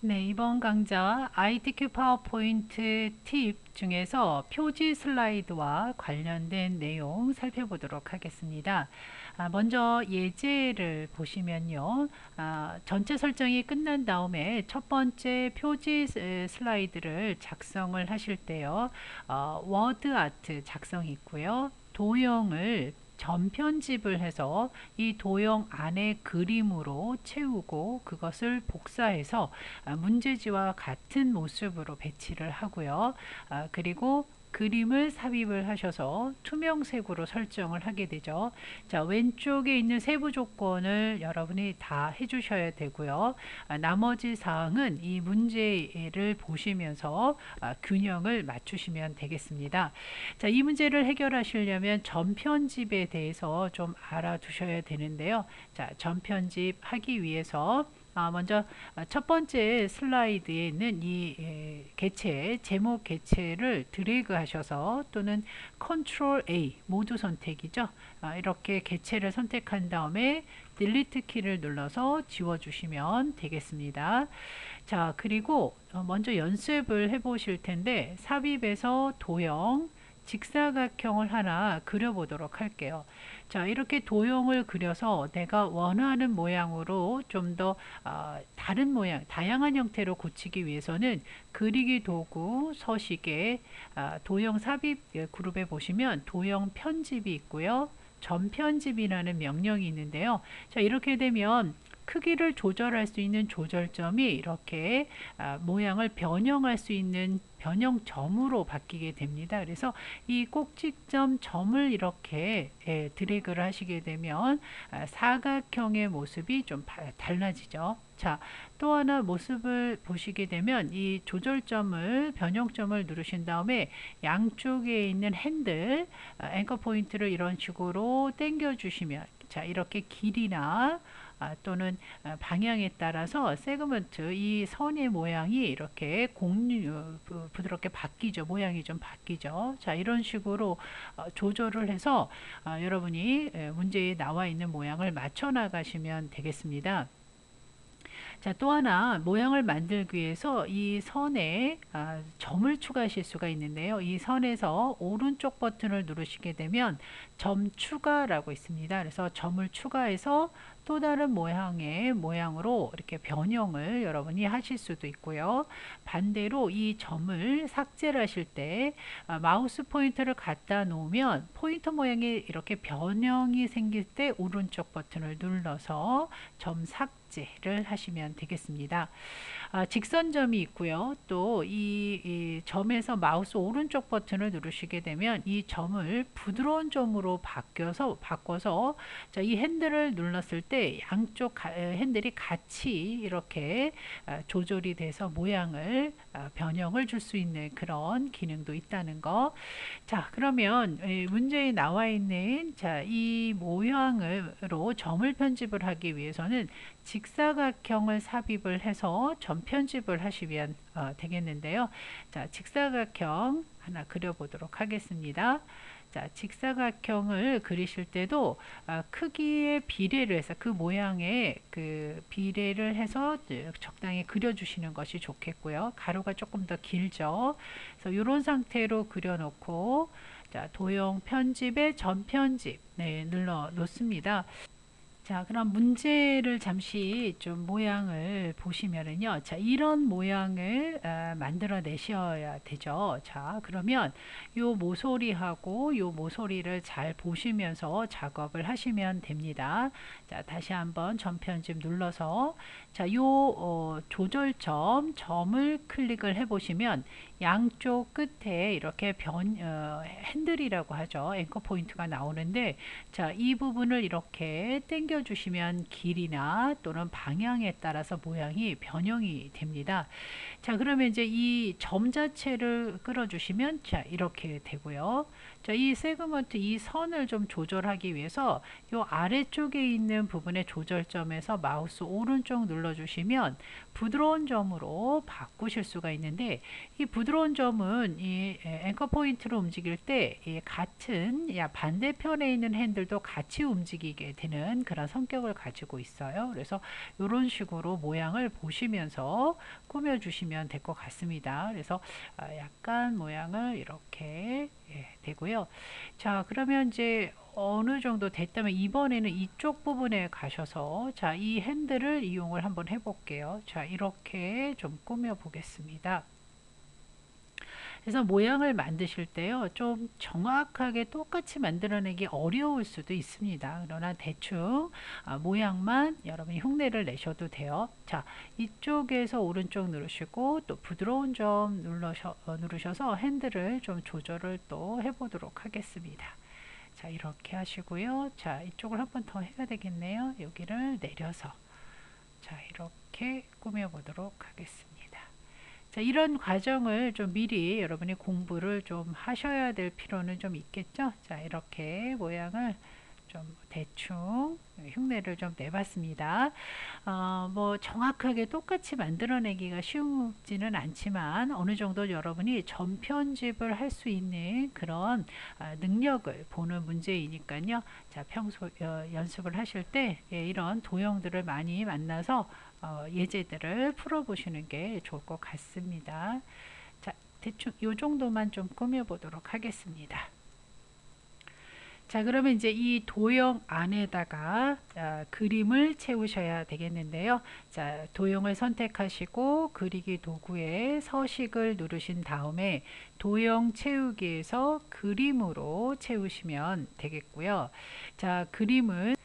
네, 이번 강좌 ITQ 파워포인트 팁 중에서 표지 슬라이드와 관련된 내용 살펴보도록 하겠습니다. 먼저 예제를 보시면요. 전체 설정이 끝난 다음에 첫 번째 표지 슬라이드를 작성을 하실 때요. 워드 아트 작성이 있고요. 도형을 전편집을 해서 이 도형 안에 그림으로 채우고 그것을 복사해서 문제지와 같은 모습으로 배치를 하고요. 그리고 그림을 삽입을 하셔서 투명색으로 설정을 하게 되죠. 자, 왼쪽에 있는 세부 조건을 여러분이 다 해주셔야 되고요. 나머지 사항은 이 문제를 보시면서 균형을 맞추시면 되겠습니다. 자, 이 문제를 해결하시려면 전편집에 대해서 좀 알아두셔야 되는데요. 자, 전편집 하기 위해서 먼저 첫 번째 슬라이드에 있는 이 개체, 제목 개체를 드래그 하셔서 또는 컨트롤 A, 모두 선택이죠. 이렇게 개체를 선택한 다음에 딜리트 키를 눌러서 지워주시면 되겠습니다. 자, 그리고 먼저 연습을 해 보실 텐데 삽입에서 도형, 직사각형을 하나 그려보도록 할게요. 자, 이렇게 도형을 그려서 내가 원하는 모양으로 좀 더 다른 모양, 다양한 형태로 고치기 위해서는 그리기 도구 서식에 도형 삽입 그룹에 보시면 도형 편집이 있고요. 전편집이라는 명령이 있는데요. 자, 이렇게 되면 크기를 조절할 수 있는 조절점이 이렇게 모양을 변형할 수 있는 변형점으로 바뀌게 됩니다. 그래서 이 꼭지점 점을 이렇게 드래그를 하시게 되면 사각형의 모습이 좀 달라지죠. 자, 또 하나 모습을 보시게 되면 이 조절점을 변형점을 누르신 다음에 양쪽에 있는 핸들 앵커 포인트를 이런 식으로 당겨 주시면 자, 이렇게 길이나 또는 방향에 따라서 세그먼트 이 선의 모양이 이렇게 부드럽게 바뀌죠. 모양이 좀 바뀌죠. 자, 이런 식으로 조절을 해서 여러분이 문제에 나와 있는 모양을 맞춰 나가시면 되겠습니다. 자, 또 하나 모양을 만들기 위해서 이 선에 점을 추가하실 수가 있는데요. 이 선에서 오른쪽 버튼을 누르시게 되면 점 추가라고 있습니다. 그래서 점을 추가해서 또 다른 모양의 모양으로 이렇게 변형을 여러분이 하실 수도 있고요. 반대로 이 점을 삭제를 하실 때 마우스 포인터를 갖다 놓으면 포인터 모양이 이렇게 변형이 생길 때 오른쪽 버튼을 눌러서 점 삭제를 하시면 되겠습니다. 직선점이 있고요. 또 이 점에서 마우스 오른쪽 버튼을 누르시게 되면 이 점을 부드러운 점으로 바꿔서 자, 이 핸들을 눌렀을 때 양쪽 핸들이 같이 이렇게 조절이 돼서 모양을 변형을 줄 수 있는 그런 기능도 있다는 거. 자, 그러면 문제에 나와 있는 자, 이 모양으로 점을 편집을 하기 위해서는 직사각형을 삽입을 해서 점 편집을 하시면 되겠는데요. 자, 직사각형 하나 그려보도록 하겠습니다. 자, 직사각형을 그리실 때도 크기의 비례를 해서 그 모양의 그 비례를 해서 적당히 그려주시는 것이 좋겠고요. 가로가 조금 더 길죠. 그래서 이런 상태로 그려놓고 자, 도형 편집에 전 편집 눌러 놓습니다. 자, 그럼 문제를 잠시 좀 모양을 보시면은요. 자, 이런 모양을 만들어 내셔야 되죠. 자, 그러면 요 모서리하고 요 모서리를 잘 보시면서 작업을 하시면 됩니다. 자, 다시 한번 전편집 눌러서 자, 요 조절점 점을 클릭을 해 보시면 양쪽 끝에 이렇게 핸들이라고 하죠. 앵커 포인트가 나오는데 자, 이 부분을 이렇게 당겨 주시면 길이나 또는 방향에 따라서 모양이 변형이 됩니다. 자, 그러면 이제 이 점 자체를 끌어 주시면 자, 이렇게 되고요. 자, 이 세그먼트 이 선을 좀 조절하기 위해서 이 아래쪽에 있는 부분의 조절점에서 마우스 오른쪽 눌러 주시면 부드러운 점으로 바꾸실 수가 있는데 이 부드러운 점은 이 앵커 포인트로 움직일 때 같은 반대편에 있는 핸들도 같이 움직이게 되는 그런 듯한 성격을 가지고 있어요. 그래서 이런 식으로 모양을 보시면서 꾸며 주시면 될 것 같습니다. 그래서 약간 모양을 이렇게 되고요. 자, 그러면 이제 어느 정도 됐다면 이번에는 이쪽 부분에 가셔서 자, 이 핸들을 이용을 한번 해볼게요. 자, 이렇게 좀 꾸며 보겠습니다. 그래서 모양을 만드실 때요, 좀 정확하게 똑같이 만들어내기 어려울 수도 있습니다. 그러나 대충 모양만 여러분이 흉내를 내셔도 돼요. 자, 이쪽에서 오른쪽 누르시고 또 부드러운 점 누르셔서 핸들을 좀 조절을 또 해보도록 하겠습니다. 자, 이렇게 하시고요. 자, 이쪽을 한 번 더 해야 되겠네요. 여기를 내려서 자, 이렇게 꾸며 보도록 하겠습니다. 자, 이런 과정을 좀 미리 여러분이 공부를 좀 하셔야 될 필요는 좀 있겠죠. 자, 이렇게 모양을 좀 대충 흉내를 좀 내봤습니다. 뭐 정확하게 똑같이 만들어내기가 쉽지는 않지만 어느 정도 여러분이 전편집을 할 수 있는 그런 능력을 보는 문제이니까요. 자, 평소 연습을 하실 때 이런 도형들을 많이 만나서 예제들을 풀어보시는 게 좋을 것 같습니다. 자, 대충 이 정도만 좀 꾸며보도록 하겠습니다. 자, 그러면 이제 이 도형 안에다가 그림을 채우셔야 되겠는데요. 자, 도형을 선택하시고 그리기 도구에 서식을 누르신 다음에 도형 채우기에서 그림으로 채우시면 되겠고요. 자, 그림은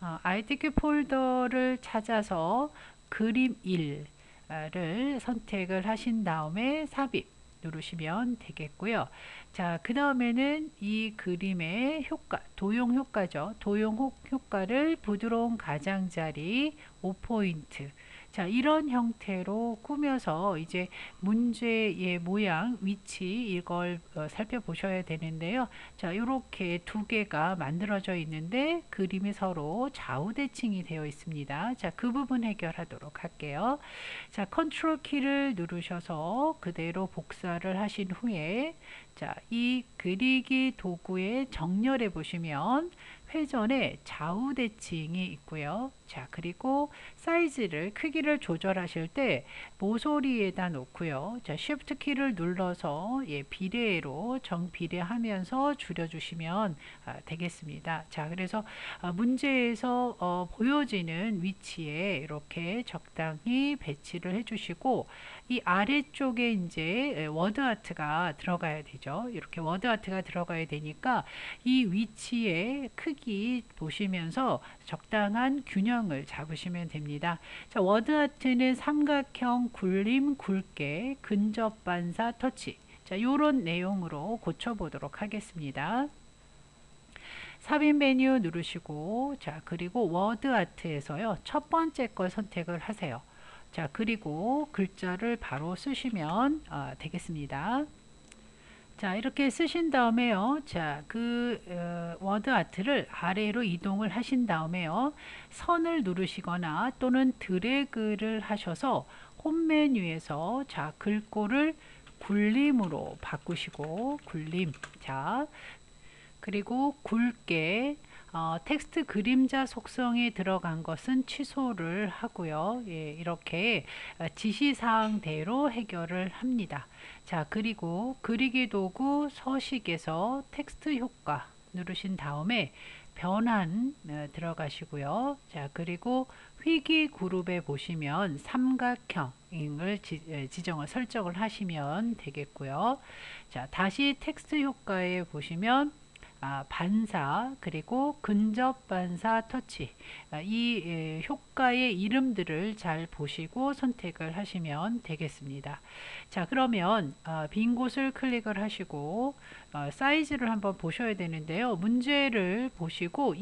ITQ 폴더를 찾아서 그림 1를 선택을 하신 다음에 삽입 누르시면 되겠고요. 자, 그 다음에는 이 그림의 효과, 도용 효과죠. 도용 효과를 부드러운 가장자리 5포인트. 자, 이런 형태로 꾸며서 이제 문제의 모양, 위치 이걸 살펴보셔야 되는데요. 자, 이렇게 두 개가 만들어져 있는데 그림이 서로 좌우 대칭이 되어 있습니다. 자, 그 부분 해결하도록 할게요. 자, 컨트롤 키를 누르셔서 그대로 복사를 하신 후에 자, 이 그리기 도구에 정렬해 보시면 회전에 좌우 대칭이 있고요. 자, 그리고 사이즈를 크기를 조절하실 때 모서리에다 놓고요. 자, 쉬프트 키를 눌러서 비례로 정비례하면서 줄여주시면 되겠습니다. 자, 그래서 문제에서 보여지는 위치에 이렇게 적당히 배치를 해주시고 이 아래쪽에 이제 워드 아트가 들어가야 되죠. 이렇게 워드 아트가 들어가야 되니까 이 위치에 크기 보시면서 적당한 균형을 잡으시면 됩니다. 자, 워드 아트는 삼각형, 굴림, 굵게, 근접 반사, 터치. 자, 요런 내용으로 고쳐보도록 하겠습니다. 삽입 메뉴 누르시고 자, 그리고 워드 아트에서요. 첫 번째 걸 선택을 하세요. 자, 그리고 글자를 바로 쓰시면 되겠습니다. 자, 이렇게 쓰신 다음에요. 자, 워드 아트를 아래로 이동을 하신 다음에요. 선을 누르시거나 또는 드래그를 하셔서 홈 메뉴에서 자, 글꼴을 굴림으로 바꾸시고 굴림. 자, 그리고 굵게 텍스트 그림자 속성에 들어간 것은 취소를 하고요. 예, 이렇게 지시사항대로 해결을 합니다. 자, 그리고 그리기 도구 서식에서 텍스트 효과 누르신 다음에 변환 들어가시고요. 자, 그리고 희귀 그룹에 보시면 삼각형을 지정을 설정을 하시면 되겠고요. 자, 다시 텍스트 효과에 보시면 반사 그리고 근접 반사 터치 이 효과의 이름들을 잘 보시고 선택을 하시면 되겠습니다. 자, 그러면 빈 곳을 클릭을 하시고 사이즈를 한번 보셔야 되는데요. 문제를 보시고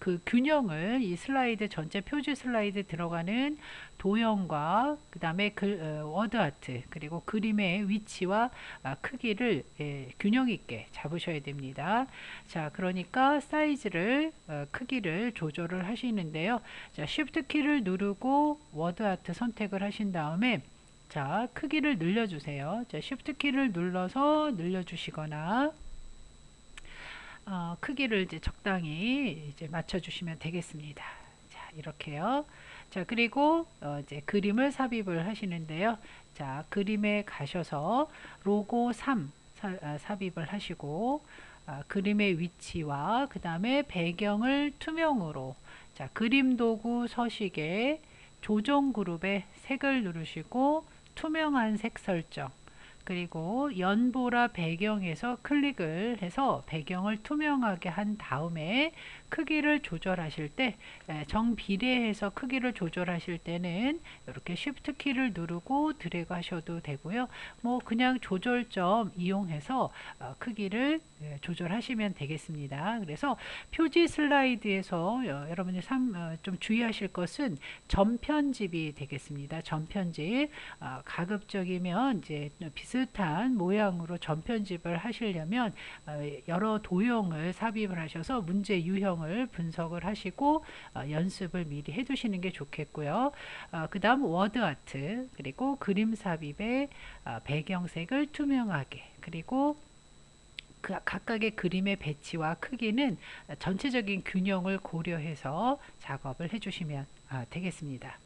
그 균형을 이 슬라이드 전체 표지 슬라이드 들어가는 도형과 그 다음에 워드 아트 그리고 그림의 위치와 크기를 균형 있게 잡으셔야 됩니다. 자, 그러니까 사이즈를 크기를 조절을 하시는데요. 자, 쉬프트 키를 누르고 워드 아트 선택을 하신 다음에 자, 크기를 늘려주세요. 자, 쉬프트 키를 눌러서 늘려주시거나 크기를 이제 적당히 이제 맞춰주시면 되겠습니다. 자, 이렇게요. 자, 그리고 이제 그림을 삽입을 하시는데요. 자, 그림에 가셔서 로고 3 삽입을 하시고 그림의 위치와 그 다음에 배경을 투명으로 자, 그림 도구 서식에 조정 그룹의 색을 누르시고 투명한 색 설정 그리고 연보라 배경에서 클릭을 해서 배경을 투명하게 한 다음에 크기를 조절하실 때 정비례해서 크기를 조절하실 때는 이렇게 Shift 키를 누르고 드래그 하셔도 되고요. 뭐 그냥 조절점 이용해서 크기를 조절하시면 되겠습니다. 그래서 표지 슬라이드에서 여러분이 좀 주의하실 것은 전편집이 되겠습니다. 전편집 가급적이면 이제 비슷한 모양으로 전편집을 하시려면 여러 도형을 삽입을 하셔서 문제 유형을 분석을 하시고 연습을 미리 해두시는 게 좋겠고요. 그 다음 워드 아트 그리고 그림 삽입의 배경색을 투명하게 그리고 각각의 그림의 배치와 크기는 전체적인 균형을 고려해서 작업을 해주시면 되겠습니다.